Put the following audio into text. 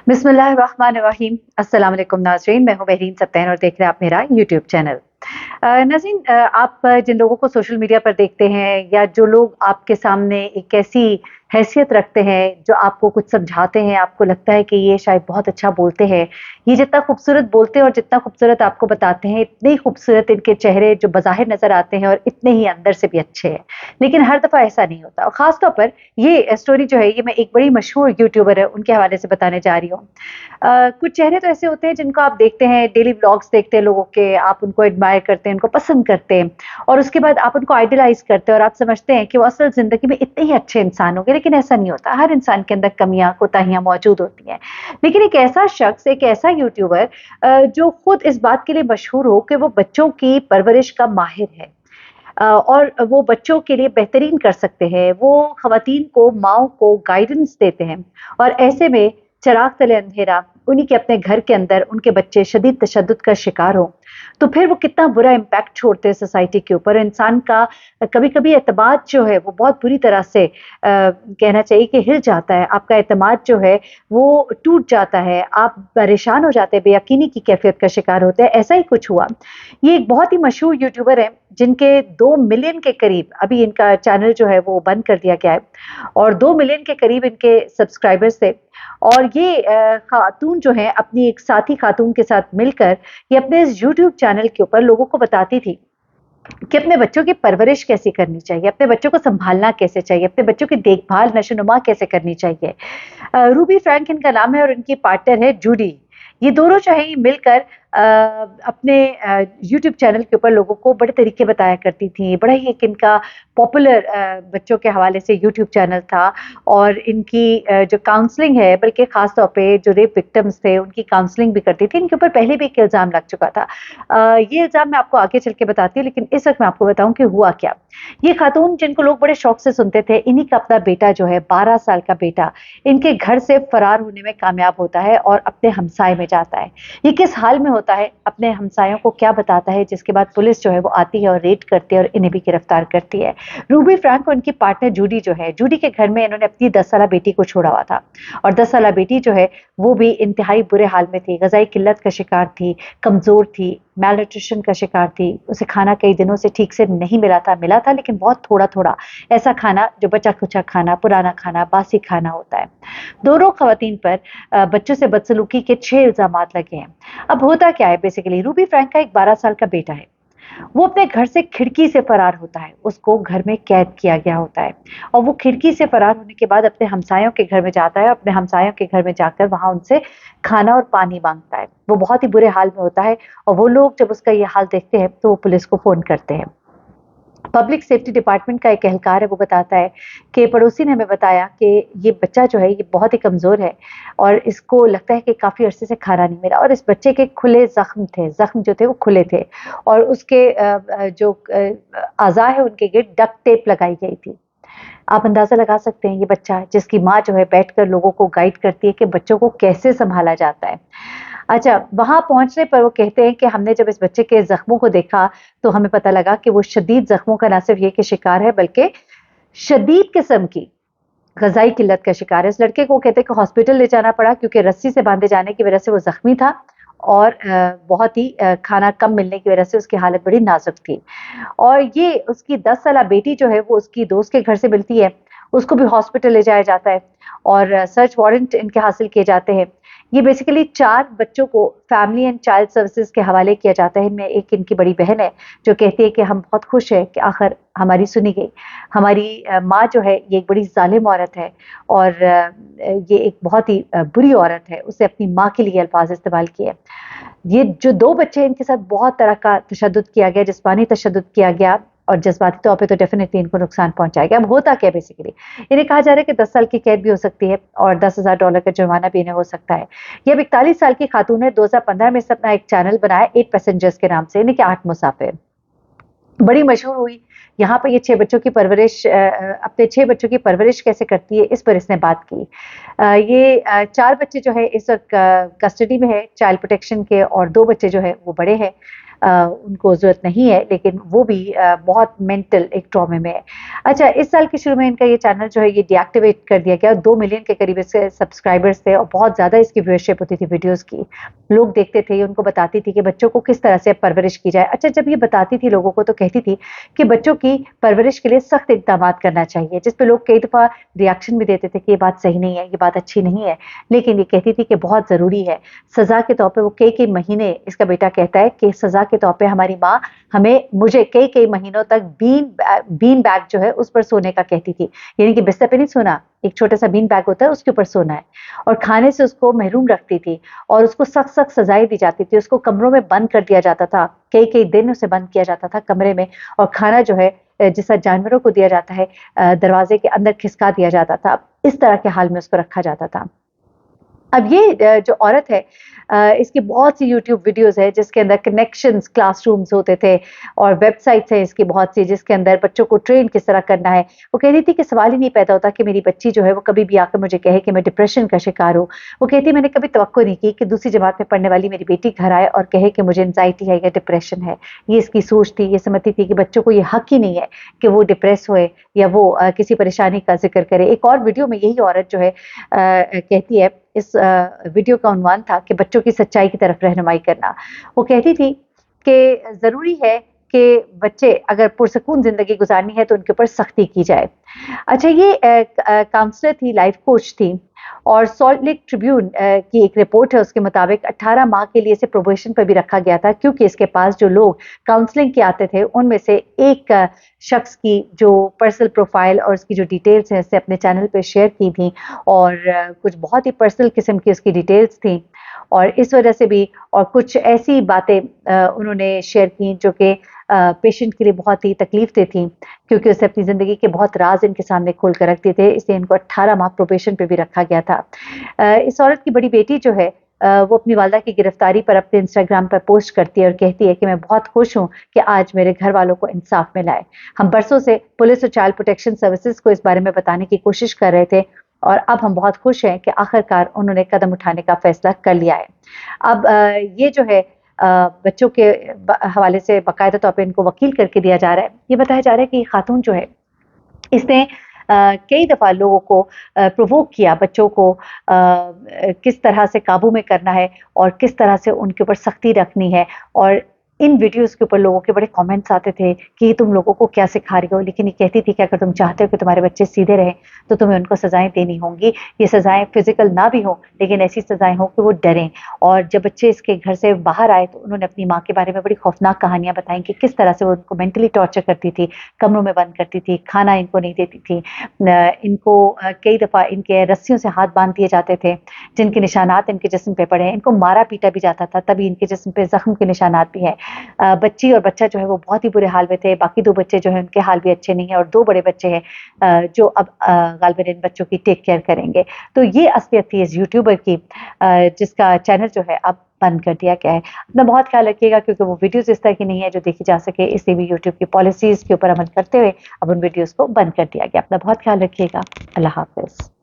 बिस्मिल्लाहिर्रहमानिर्रहीम। अस्सलाम वालेकुम नाज़रीन, मैं हूँ बहरीन सब्तैन और देख रहे हैं आप मेरा यूट्यूब चैनल। नाज़रीन, आप जिन लोगों को सोशल मीडिया पर देखते हैं या जो लोग आपके सामने एक ऐसी हैसियत रखते हैं जो आपको कुछ समझाते हैं, आपको लगता है कि ये शायद बहुत अच्छा बोलते हैं, ये जितना खूबसूरत बोलते हैं और जितना खूबसूरत आपको बताते हैं, इतने ही खूबसूरत इनके चेहरे जो बज़ाहिर नज़र आते हैं और इतने ही अंदर से भी अच्छे हैं। लेकिन हर दफ़ा ऐसा नहीं होता और ख़ास तौर पर ये स्टोरी जो है ये मैं एक बड़ी मशहूर यूट्यूबर है उनके हवाले से बताने जा रही हूँ। कुछ चेहरे तो ऐसे होते हैं जिनको आप देखते हैं, डेली व्लॉग्स देखते हैं लोगों के, आप उनको एडमायर करते हैं, उनको पसंद करते हैं और उसके बाद आप उनको आइडलाइज़ करते हैं और आप समझते हैं कि वो असल ज़िंदगी में इतने ही अच्छे इंसान होंगे, लेकिन ऐसा नहीं होता। हर इंसान के अंदर कमियाँ, कोताहियाँ मौजूद होती हैं। लेकिन एक ऐसा शख्स, एक ऐसा यूट्यूबर जो खुद इस बात के लिए मशहूर हो कि वो बच्चों की परवरिश का माहिर है। और वो बच्चों के लिए बेहतरीन कर सकते हैं, वो ख़वातीन को, माँओं को गाइडेंस देते हैं और ऐसे में चिराग तले अंधेरा, उन्हीं के अपने घर के अंदर उनके बच्चे शदीद तशद्दुद का शिकार हों, तो फिर वो कितना बुरा इम्पैक्ट छोड़ते हैं सोसाइटी के ऊपर। इंसान का कभी-कभी एतमाद जो है वो बहुत बुरी तरह से कहना चाहिए कि हिल जाता है, आपका एतमाद जो है वो टूट जाता है, आप परेशान हो जाते हैं, बेयकीनी की कैफ़ियत का शिकार होते हैं, ऐसा ही कुछ हुआ। ये एक बहुत ही मशहूर यूट्यूबर हैं जिनके 2 मिलियन के करीब, अभी इनका चैनल जो है वो बंद कर दिया गया है और 2 मिलियन के करीब इनके सब्सक्राइबर्स थे और ये खातून जो है अपनी एक साथी खातून के साथ मिलकर ये अपने इस यूट्यूब चैनल के ऊपर लोगों को बताती थी कि अपने बच्चों की परवरिश कैसे करनी चाहिए, अपने बच्चों को संभालना कैसे चाहिए, अपने बच्चों की देखभाल, नशो-नुमा कैसे करनी चाहिए। रूबी फ्रैंक इनका नाम है और इनकी पार्टनर है जूडी। ये दोनों जो है ये मिलकर अपने यूट्यूब चैनल के ऊपर लोगों को बड़े तरीके बताया करती थी। बड़ा ही एक इनका पॉपुलर बच्चों के हवाले से यूट्यूब चैनल था और इनकी जो काउंसलिंग है, बल्कि ख़ास तौर पे जो रेप विक्टिम्स थे उनकी काउंसलिंग भी करती थी। इनके ऊपर पहले भी एक इल्ज़ाम लग चुका था। ये इल्ज़ाम मैं आपको आगे चल के बताती हूँ, लेकिन इस वक़्त मैं आपको बताऊँ कि हुआ क्या। ये खातून जिनको लोग बड़े शौक से सुनते थे, इन्हीं का अपना बेटा जो है 12 साल का बेटा, इनके घर से फरार होने में कामयाब होता है और अपने हमसाए में जाता है। ये किस हाल में होता है, अपने हमसायों को क्या बताता है, जिसके बाद पुलिस जो है वो आती है और रेड करती है और इन्हें भी गिरफ्तार करती है। रूबी फ्रैंक और उनकी पार्टनर जूडी जो है, जूडी के घर में इन्होंने अपनी 10 साला बेटी को छोड़ा हुआ था और 10 साला बेटी जो है वो भी इंतहाई बुरे हाल में थी, ग़िज़ाई किल्लत का शिकार थी, कमज़ोर थी, मैलन्यूट्रिशन का शिकार थी। उसे खाना कई दिनों से ठीक से नहीं मिला था लेकिन बहुत थोड़ा-थोड़ा, ऐसा खाना जो बचा-खुचा खाना, पुराना खाना, बासी खाना होता है। दोनों ख़वातीन पर बच्चों से बदसलूकी के 6 इल्ज़ामात लगे हैं। अब होता क्या है, बेसिकली रूबी फ्रैंक का एक 12 साल का बेटा है। वो अपने घर से खिड़की से फरार होता है, उसको घर में कैद किया गया होता है और वो खिड़की से फरार होने के बाद अपने हमसायों के घर में जाता है, अपने हमसायों के घर में जाकर वहाँ उनसे खाना और पानी माँगता है। वो बहुत ही बुरे हाल में होता है और वो लोग जब उसका ये हाल देखते हैं तो वो पुलिस को फ़ोन करते हैं। पब्लिक सेफ्टी डिपार्टमेंट का एक एहलकार है, वो बताता है कि पड़ोसी ने हमें बताया कि ये बच्चा जो है ये बहुत ही कमज़ोर है और इसको लगता है कि काफ़ी अरसे से खाना नहीं मिला और इस बच्चे के खुले ज़ख्म जो थे वो खुले थे और उसके जो अज़ा है उनके गिर्द डक्ट टेप लगाई गई थी। आप अंदाज़ा लगा सकते हैं, ये बच्चा जिसकी माँ जो है बैठकर लोगों को गाइड करती है कि बच्चों को कैसे सँभाला जाता है। अच्छा, वहाँ पहुँचने पर वो कहते हैं कि हमने जब इस बच्चे के ज़ख्मों को देखा, तो हमें पता लगा कि वो शदीद ज़ख्मों का ना सिर्फ़ ये कि शिकार है, बल्कि शदीद किस्म की ग़िज़ाई किल्लत का शिकार है। इस लड़के को कहते हैं कि हॉस्पिटल ले जाना पड़ा क्योंकि रस्सी से बाँधे जाने की वज़ह से वो ज़ख्मी था और बहुत ही खाना कम मिलने की वज़ह से उसकी हालत बड़ी नाज़ुक थी। और ये उसकी 10 साला बेटी जो है वो उसकी दोस्त के घर से मिलती है, उसको भी हॉस्पिटल ले जाया जाता है और सर्च वारंट इनके हासिल किए जाते हैं। ये बेसिकली 4 बच्चों को फैमिली एंड चाइल्ड सर्विसेज़ के हवाले किया जाता है। इनमें एक इनकी बड़ी बहन है जो कहती है कि हम बहुत खुश हैं कि आखिर हमारी सुनी गई। हमारी माँ जो है ये एक बड़ी ज़ालिम औरत है और ये एक बहुत ही बुरी औरत है। उसने अपनी माँ के लिए अल्फ़ाज़ इस्तेमाल किए। ये जो 2 बच्चे हैं इनके साथ बहुत तरह का तशद्दुद किया गया, जिस्मानी तशद्दुद किया गया और जज़्बाती तौर पे तो डेफ़िनेटली इनको नुकसान पहुँचाया गया। अब होता क्या है बेसिकली? इन्हें कहा जा रहा है कि 10 साल की कैद भी हो सकती है और $10,000 का जुर्माना भी इन्हें हो सकता है। ये अब 41 साल की खातून है, 2015 में इसने अपना एक चैनल बनाया 8 पैसेंजर्स के नाम से, यानी कि 8 मुसाफिर। बड़ी मशहूर हुई। यहाँ पे ये 6 बच्चों की परवरिश अपने 6 बच्चों की परवरिश कैसे करती है, इस पर इसने बात की। ये 4 बच्चे जो है इस वक़्त कस्टडी में है चाइल्ड प्रोटेक्शन के और 2 बच्चे जो है वो बड़े हैं। उनको ज़रूरत नहीं है, लेकिन वो भी बहुत मेंटल एक ट्रॉमे में है। अच्छा, इस साल के शुरू में इनका ये चैनल जो है ये डीएक्टिवेट कर दिया गया। 2 मिलियन के करीब इसके सब्सक्राइबर्स थे और बहुत ज़्यादा इसकी व्यूअरशिप होती थी वीडियोज़ की। लोग देखते थे, उनको बताती थी कि बच्चों को किस तरह से परवरिश की जाए। अच्छा, जब ये बताती थी लोगों को तो कहती थी कि बच्चों की परवरिश के लिए सख्त इक़दामात करना चाहिए, जिस पे लोग कई दफ़ा रिएक्शन भी देते थे कि ये बात सही नहीं है, ये बात अच्छी नहीं है, लेकिन ये कहती थी कि बहुत ज़रूरी है। सज़ा के तौर पे वो कई महीने, इसका बेटा कहता है कि सज़ा के तौर पे हमारी माँ मुझे कई महीनों तक बीन बैग जो है उस पर सोने का कहती थी, यानी कि बिस्तर पे नहीं सोना, एक छोटा सा बीन बैग होता है उसके ऊपर सोना है, और खाने से उसको महरूम रखती थी और उसको सख्त सजाएं दी जाती थी। उसको कमरों में बंद कर दिया जाता था, कई दिन उसे बंद किया जाता था कमरे में, और खाना जो है जिस तरह जानवरों को दिया जाता है दरवाजे के अंदर खिसका दिया जाता था, इस तरह के हाल में उसको रखा जाता था। अब ये जो औरत है इसकी बहुत सी यूट्यूब वीडियोस है जिसके अंदर कनेक्शंस क्लासरूम्स होते थे, और वेबसाइट्स हैं इसकी बहुत सी जिसके अंदर बच्चों को ट्रेन किस तरह करना है। वो कह रही थी कि सवाल ही नहीं पैदा होता कि मेरी बच्ची जो है वो कभी भी आकर मुझे कहे कि मैं डिप्रेशन का शिकार हूँ। वो कहती मैंने कभी तवक्को नहीं की कि दूसरी जमात में पढ़ने वाली मेरी बेटी घर आए और कहे कि मुझे एंजाइटी है या डिप्रेशन है। ये इसकी सोच थी, ये समझती थी कि बच्चों को ये हक ही नहीं है कि वो डिप्रेस हुए या वो किसी परेशानी का जिक्र करे। एक और वीडियो में यही औरत जो है कहती है, इस वीडियो का उन्वान था कि बच्चों की सच्चाई की तरफ रहनुमाई करना। वो कहती थी कि ज़रूरी है कि बच्चे अगर पुरसकून ज़िंदगी गुजारनी है तो उनके ऊपर सख्ती की जाए। अच्छा, ये काउंसलर थी, लाइफ कोच थी, और सॉल्ट लेक ट्रिब्यून की एक रिपोर्ट है, उसके मुताबिक 18 माह के लिए इसे प्रोबेशन पर भी रखा गया था, क्योंकि इसके पास जो लोग काउंसलिंग के आते थे उनमें से एक शख्स की जो पर्सनल प्रोफाइल और उसकी जो डिटेल्स हैं इससे अपने चैनल पे शेयर की थी, और कुछ बहुत ही पर्सनल किस्म की उसकी डिटेल्स थी, और इस वजह से भी और कुछ ऐसी बातें उन्होंने शेयर की जो कि पेशेंट के लिए बहुत ही तकलीफ दे थी, क्योंकि उसे अपनी ज़िंदगी के बहुत राज इनके सामने खोल कर रख दिए थे, इसलिए इनको 18 माह प्रोबेशन पे भी रखा गया था। इस औरत की बड़ी बेटी जो है वो अपनी वालदा की गिरफ्तारी पर अपने इंस्टाग्राम पर पोस्ट करती है और कहती है कि मैं बहुत खुश हूँ कि आज मेरे घर वालों को इंसाफ मिला है। हम बरसों से पुलिस और चाइल्ड प्रोटेक्शन सर्विसेज को इस बारे में बताने की कोशिश कर रहे थे, और अब हम बहुत खुश हैं कि आखिरकार उन्होंने कदम उठाने का फैसला कर लिया है। अब ये जो है बच्चों के हवाले से बाकायदा तौर पे इनको वकील करके दिया जा रहा है। ये बताया जा रहा है कि खातून जो है इसने कई दफ़ा लोगों को प्रोवोक किया, बच्चों को किस तरह से काबू में करना है और किस तरह से उनके ऊपर सख्ती रखनी है, और इन वीडियोस के ऊपर लोगों के बड़े कमेंट्स आते थे कि तुम लोगों को क्या सिखा रही हो, लेकिन ये कहती थी कि अगर तुम चाहते हो कि तुम्हारे बच्चे सीधे रहें तो तुम्हें उनको सजाएं देनी होंगी। ये सजाएं फिजिकल ना भी हो, लेकिन ऐसी सजाएं हो कि वो डरें। और जब बच्चे इसके घर से बाहर आए तो उन्होंने अपनी माँ के बारे में बड़ी खौफनाक कहानियां बताई कि किस तरह से वो उनको मेंटली टॉर्चर करती थी, कमरों में बंद करती थी, खाना इनको नहीं देती थी, इनको कई दफ़ा इनके रस्सियों से हाथ बांध दिए जाते थे जिनके निशानात इनके जिस्म पे पड़े हैं, इनको मारा पीटा भी जाता था, तभी इनके जिस्म पे जख्म के निशानात भी हैं। बच्ची और बच्चा जो है वो बहुत ही बुरे हाल में थे, बाकी 2 बच्चे जो हैं उनके हाल भी अच्छे नहीं है, और 2 बड़े बच्चे हैं जो अब गालिबन इन बच्चों की टेक केयर करेंगे। तो ये असलियत थी इस यूट्यूबर की जिसका चैनल जो है अब बंद कर दिया गया है। अपना बहुत ख्याल रखिएगा, क्योंकि वो वीडियोस इस तरह की नहीं है जो देखी जा सके, इसलिए भी यूट्यूब की पॉलिसीज के ऊपर अमल करते हुए अब उन वीडियोस को बंद कर दिया गया। अपना बहुत ख्याल रखिएगा। अल्लाह हाफिज।